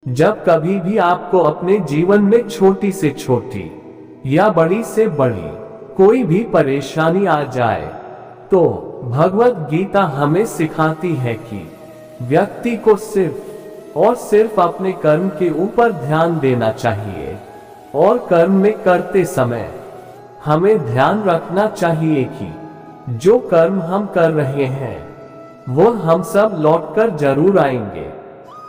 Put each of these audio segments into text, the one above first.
जब कभी भी आपको अपने जीवन में छोटी से छोटी या बड़ी से बड़ी कोई भी परेशानी आ जाए, तो भगवत गीता हमें सिखाती है कि व्यक्ति को सिर्फ और सिर्फ अपने कर्म के ऊपर ध्यान देना चाहिए और कर्म में करते समय हमें ध्यान रखना चाहिए कि जो कर्म हम कर रहे हैं वो हम सब लौटकर जरूर आएंगे।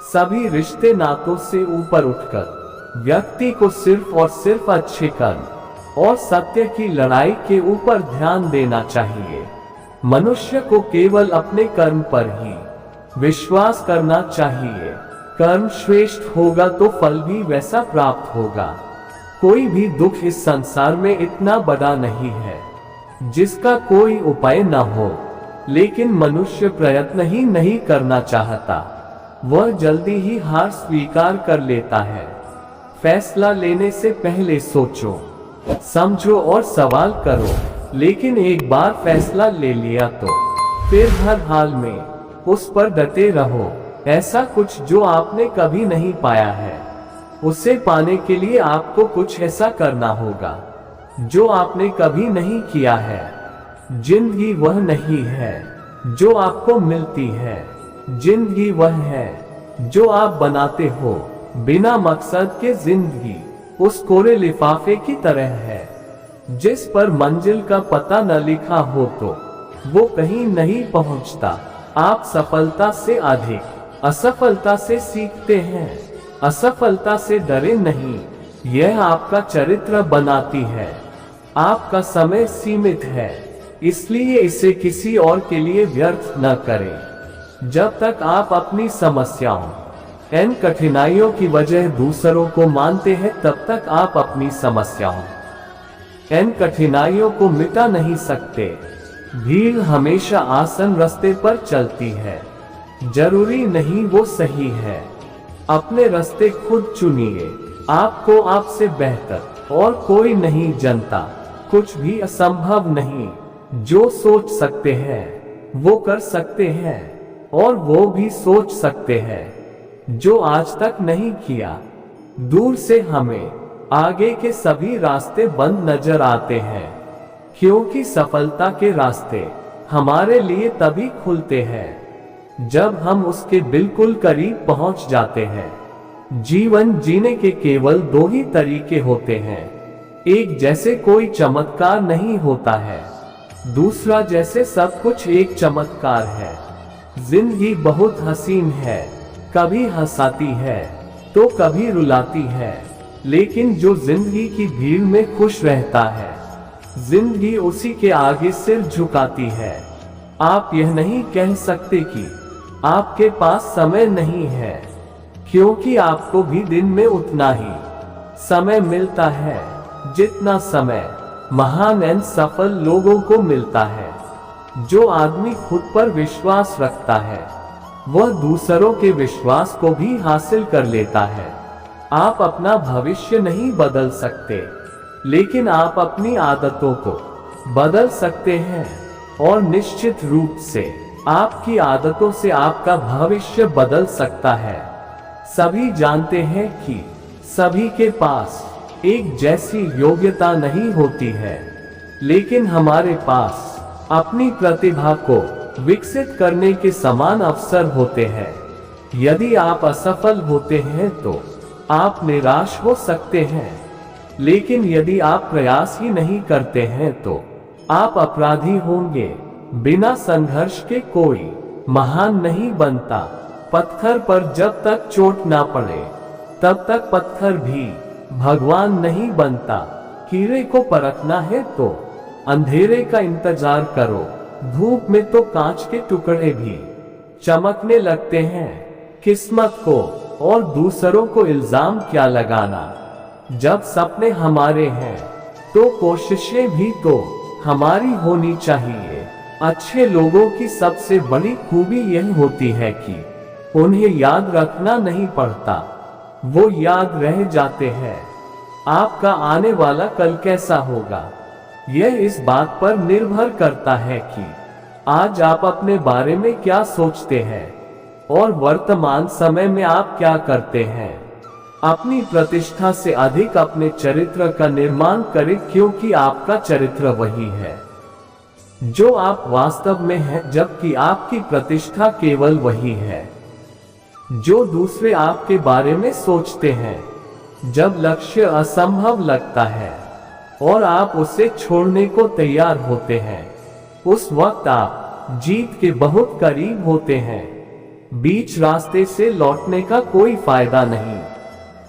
सभी रिश्ते नातों से ऊपर उठकर व्यक्ति को सिर्फ और सिर्फ अच्छे कर्म और सत्य की लड़ाई के ऊपर ध्यान देना चाहिए। मनुष्य को केवल अपने कर्म पर ही विश्वास करना चाहिए। कर्म श्रेष्ठ होगा तो फल भी वैसा प्राप्त होगा। कोई भी दुख इस संसार में इतना बड़ा नहीं है जिसका कोई उपाय न हो, लेकिन मनुष्य प्रयत्न ही नहीं करना चाहता। वह जल्दी ही हार स्वीकार कर लेता है। फैसला लेने से पहले सोचो, समझो और सवाल करो, लेकिन एक बार फैसला ले लिया तो फिर हर हाल में उस पर डटे रहो। ऐसा कुछ जो आपने कभी नहीं पाया है, उसे पाने के लिए आपको कुछ ऐसा करना होगा जो आपने कभी नहीं किया है। जिंदगी वह नहीं है जो आपको मिलती है, जिंदगी वह है जो आप बनाते हो। बिना मकसद के जिंदगी उस कोरे लिफाफे की तरह है जिस पर मंजिल का पता न लिखा हो तो वो कहीं नहीं पहुंचता। आप सफलता से अधिक असफलता से सीखते हैं। असफलता से डरे नहीं, यह आपका चरित्र बनाती है। आपका समय सीमित है, इसलिए इसे किसी और के लिए व्यर्थ न करें। जब तक आप अपनी समस्याओं इन कठिनाइयों की वजह दूसरों को मानते हैं, तब तक आप अपनी समस्याओं इन कठिनाइयों को मिटा नहीं सकते। भीड़ हमेशा आसान रास्ते पर चलती है, जरूरी नहीं वो सही है। अपने रास्ते खुद चुनिए। आपको आपसे बेहतर और कोई नहीं जानता। कुछ भी असंभव नहीं। जो सोच सकते हैं वो कर सकते हैं, और वो भी सोच सकते हैं जो आज तक नहीं किया। दूर से हमें आगे के सभी रास्ते बंद नजर आते हैं, क्योंकि सफलता के रास्ते हमारे लिए तभी खुलते हैं जब हम उसके बिल्कुल करीब पहुंच जाते हैं। जीवन जीने के केवल दो ही तरीके होते हैं। एक जैसे कोई चमत्कार नहीं होता है, दूसरा जैसे सब कुछ एक चमत्कार है। जिंदगी बहुत हसीन है, कभी हंसाती है तो कभी रुलाती है, लेकिन जो जिंदगी की भीड़ में खुश रहता है, जिंदगी उसी के आगे सिर झुकाती है। आप यह नहीं कह सकते कि आपके पास समय नहीं है, क्योंकि आपको भी दिन में उतना ही समय मिलता है जितना समय महान एवं सफल लोगों को मिलता है। जो आदमी खुद पर विश्वास रखता है वह दूसरों के विश्वास को भी हासिल कर लेता है। आप अपना भविष्य नहीं बदल सकते, लेकिन आप अपनी आदतों को बदल सकते हैं, और निश्चित रूप से आपकी आदतों से आपका भविष्य बदल सकता है। सभी जानते हैं कि सभी के पास एक जैसी योग्यता नहीं होती है, लेकिन हमारे पास अपनी प्रतिभा को विकसित करने के समान अवसर होते हैं। यदि आप असफल होते हैं तो आप निराश हो सकते हैं, लेकिन यदि आप प्रयास ही नहीं करते हैं तो आप अपराधी होंगे। बिना संघर्ष के कोई महान नहीं बनता। पत्थर पर जब तक चोट ना पड़े तब तक पत्थर भी भगवान नहीं बनता। हीरे को परखना है तो अंधेरे का इंतजार करो। धूप में तो कांच के टुकड़े भी चमकने लगते हैं। किस्मत को और दूसरों को इल्जाम क्या लगाना। जब सपने हमारे हैं तो कोशिशें भी तो हमारी होनी चाहिए। अच्छे लोगों की सबसे बड़ी खूबी यह होती है कि उन्हें याद रखना नहीं पड़ता, वो याद रह जाते हैं। आपका आने वाला कल कैसा होगा, यह इस बात पर निर्भर करता है कि आज आप अपने बारे में क्या सोचते हैं और वर्तमान समय में आप क्या करते हैं। अपनी प्रतिष्ठा से अधिक अपने चरित्र का निर्माण करें, क्योंकि आपका चरित्र वही है जो आप वास्तव में हैं, जबकि आपकी प्रतिष्ठा केवल वही है जो दूसरे आपके बारे में सोचते हैं। जब लक्ष्य असंभव लगता है और आप उसे छोड़ने को तैयार होते हैं, उस वक्त आप जीत के बहुत करीब होते हैं। बीच रास्ते से लौटने का कोई फायदा नहीं,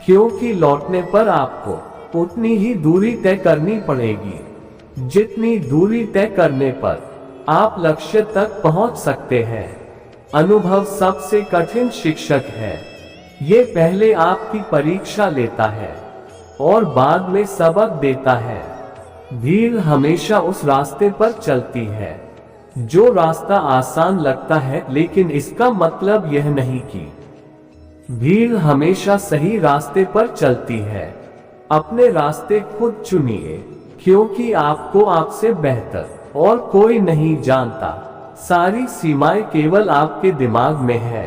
क्योंकि लौटने पर आपको उतनी ही दूरी तय करनी पड़ेगी जितनी दूरी तय करने पर आप लक्ष्य तक पहुंच सकते हैं। अनुभव सबसे कठिन शिक्षक है। ये पहले आपकी परीक्षा लेता है और बाद में सबक देता है। भीड़ हमेशा उस रास्ते पर चलती है जो रास्ता आसान लगता है, लेकिन इसका मतलब यह नहीं कि भीड़ हमेशा सही रास्ते पर चलती है। अपने रास्ते खुद चुनिए, क्योंकि आपको आपसे बेहतर और कोई नहीं जानता। सारी सीमाएं केवल आपके दिमाग में है।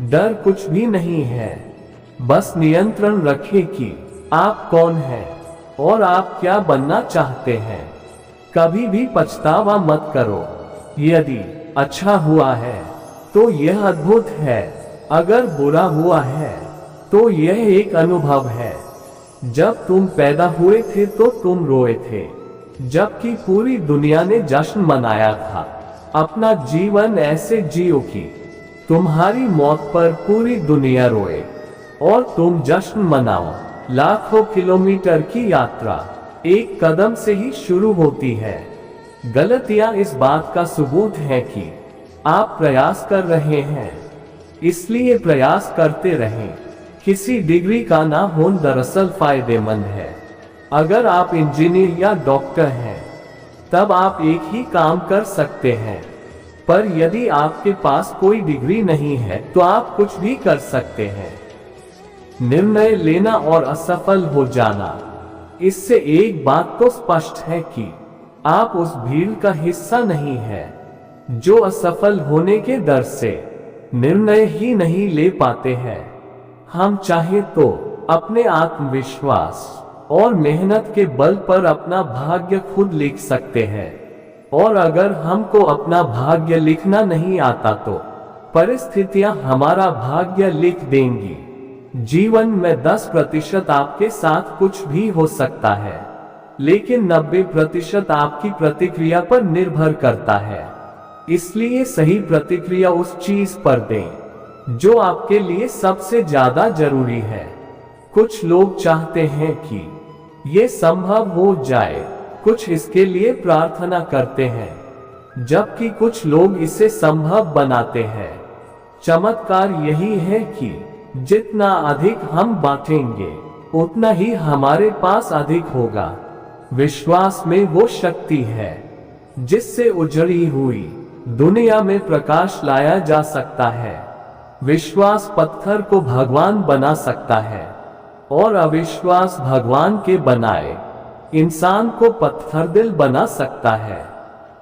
डर कुछ भी नहीं है। बस नियंत्रण रखें कि आप कौन हैं और आप क्या बनना चाहते हैं। कभी भी पछतावा मत करो। यदि अच्छा हुआ है तो यह अद्भुत है, अगर बुरा हुआ है तो यह एक अनुभव है। जब तुम पैदा हुए थे तो तुम रोए थे, जबकि पूरी दुनिया ने जश्न मनाया था। अपना जीवन ऐसे जियो कि तुम्हारी मौत पर पूरी दुनिया रोए और तुम जश्न मनाओ। लाखों किलोमीटर की यात्रा एक कदम से ही शुरू होती है। गलतियां इस बात का सबूत है कि आप प्रयास कर रहे हैं, इसलिए प्रयास करते रहें। किसी डिग्री का ना होना दरअसल फायदेमंद है। अगर आप इंजीनियर या डॉक्टर हैं तब आप एक ही काम कर सकते हैं, पर यदि आपके पास कोई डिग्री नहीं है तो आप कुछ भी कर सकते हैं। निर्णय लेना और असफल हो जाना, इससे एक बात तो स्पष्ट है कि आप उस भीड़ का हिस्सा नहीं है जो असफल होने के डर से निर्णय ही नहीं ले पाते हैं। हम चाहे तो अपने आत्मविश्वास और मेहनत के बल पर अपना भाग्य खुद लिख सकते हैं, और अगर हमको अपना भाग्य लिखना नहीं आता तो परिस्थितियां हमारा भाग्य लिख देंगी। जीवन में 10% आपके साथ कुछ भी हो सकता है, लेकिन 90% आपकी प्रतिक्रिया पर निर्भर करता है। इसलिए सही प्रतिक्रिया उस चीज पर दें जो आपके लिए सबसे ज्यादा जरूरी है। कुछ लोग चाहते हैं कि ये संभव हो जाए, कुछ इसके लिए प्रार्थना करते हैं, जबकि कुछ लोग इसे संभव बनाते हैं। चमत्कार यही है कि जितना अधिक हम बांटेंगे उतना ही हमारे पास अधिक होगा। विश्वास में वो शक्ति है जिससे उजड़ी हुई दुनिया में प्रकाश लाया जा सकता है। विश्वास पत्थर को भगवान बना सकता है और अविश्वास भगवान के बनाए इंसान को पत्थर दिल बना सकता है।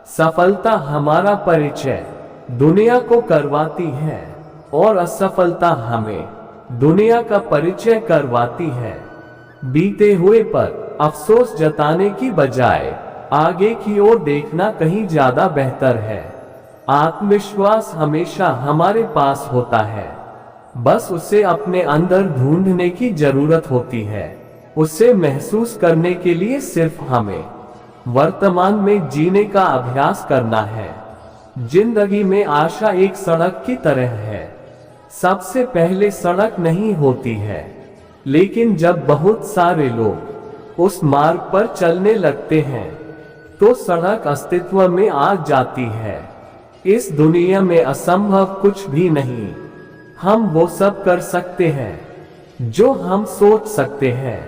सफलता हमारा परिचय दुनिया को करवाती है और असफलता हमें दुनिया का परिचय करवाती है। बीते हुए पर अफसोस जताने की बजाय आगे की ओर देखना कहीं ज्यादा बेहतर है। आत्मविश्वास हमेशा हमारे पास होता है, बस उसे अपने अंदर ढूंढने की जरूरत होती है। उसे महसूस करने के लिए सिर्फ हमें वर्तमान में जीने का अभ्यास करना है। जिंदगी में आशा एक सड़क की तरह है। सबसे पहले सड़क नहीं होती है, लेकिन जब बहुत सारे लोग उस मार्ग पर चलने लगते हैं तो सड़क अस्तित्व में आ जाती है। इस दुनिया में असंभव कुछ भी नहीं। हम वो सब कर सकते हैं जो हम सोच सकते हैं,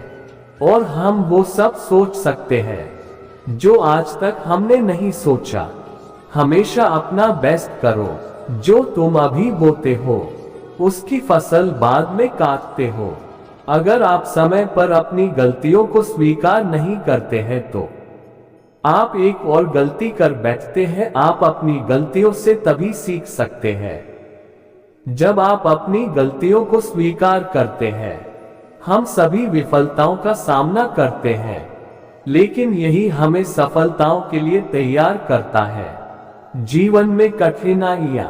और हम वो सब सोच सकते हैं जो आज तक हमने नहीं सोचा। हमेशा अपना बेस्ट करो। जो तुम अभी बोते हो उसकी फसल बाद में काटते हो। अगर आप समय पर अपनी गलतियों को स्वीकार नहीं करते हैं तो आप एक और गलती कर बैठते हैं। आप अपनी गलतियों से तभी सीख सकते हैं जब आप अपनी गलतियों को स्वीकार करते हैं। हम सभी विफलताओं का सामना करते हैं, लेकिन यही हमें सफलताओं के लिए तैयार करता है। जीवन में कठिनाइयां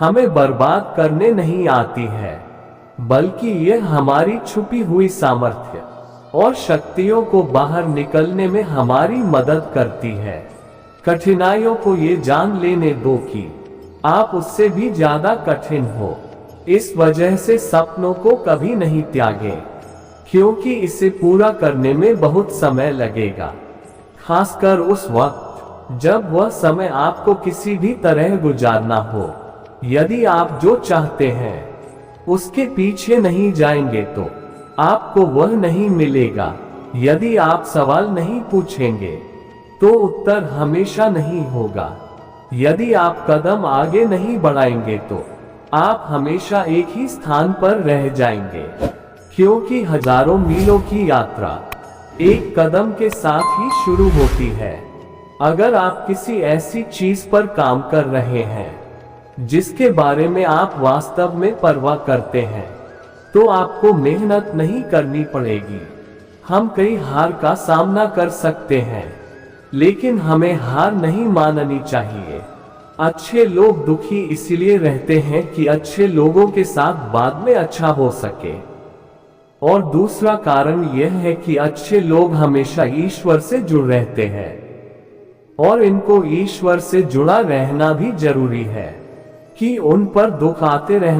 हमें बर्बाद करने नहीं आती है, बल्कि यह हमारी छुपी हुई सामर्थ्य और शक्तियों को बाहर निकलने में हमारी मदद करती है। कठिनाइयों को ये जान लेने दो कि आप उससे भी ज्यादा कठिन हो। इस वजह से सपनों को कभी नहीं त्यागें, क्योंकि इसे पूरा करने में बहुत समय लगेगा, खासकर उस वक्त जब वह समय आपको किसी भी तरह गुजारना हो। यदि आप जो चाहते हैं उसके पीछे नहीं जाएंगे तो आपको वह नहीं मिलेगा। यदि आप सवाल नहीं पूछेंगे तो उत्तर हमेशा नहीं होगा। यदि आप कदम आगे नहीं बढ़ाएंगे तो आप हमेशा एक ही स्थान पर रह जाएंगे, क्योंकि हजारों मीलों की यात्रा एक कदम के साथ ही शुरू होती है। अगर आप किसी ऐसी चीज पर काम कर रहे हैं जिसके बारे में आप वास्तव में परवाह करते हैं, तो आपको मेहनत नहीं करनी पड़ेगी। हम कई हार का सामना कर सकते हैं, लेकिन हमें हार नहीं माननी चाहिए। अच्छे लोग दुखी इसलिए रहते हैं कि अच्छे लोगों के साथ बाद में अच्छा हो सके। और दूसरा कारण यह है कि अच्छे लोग हमेशा ईश्वर से जुड़ रहते हैं, और इनको ईश्वर से जुड़ा रहना भी जरूरी है कि उन पर दुख आते रहने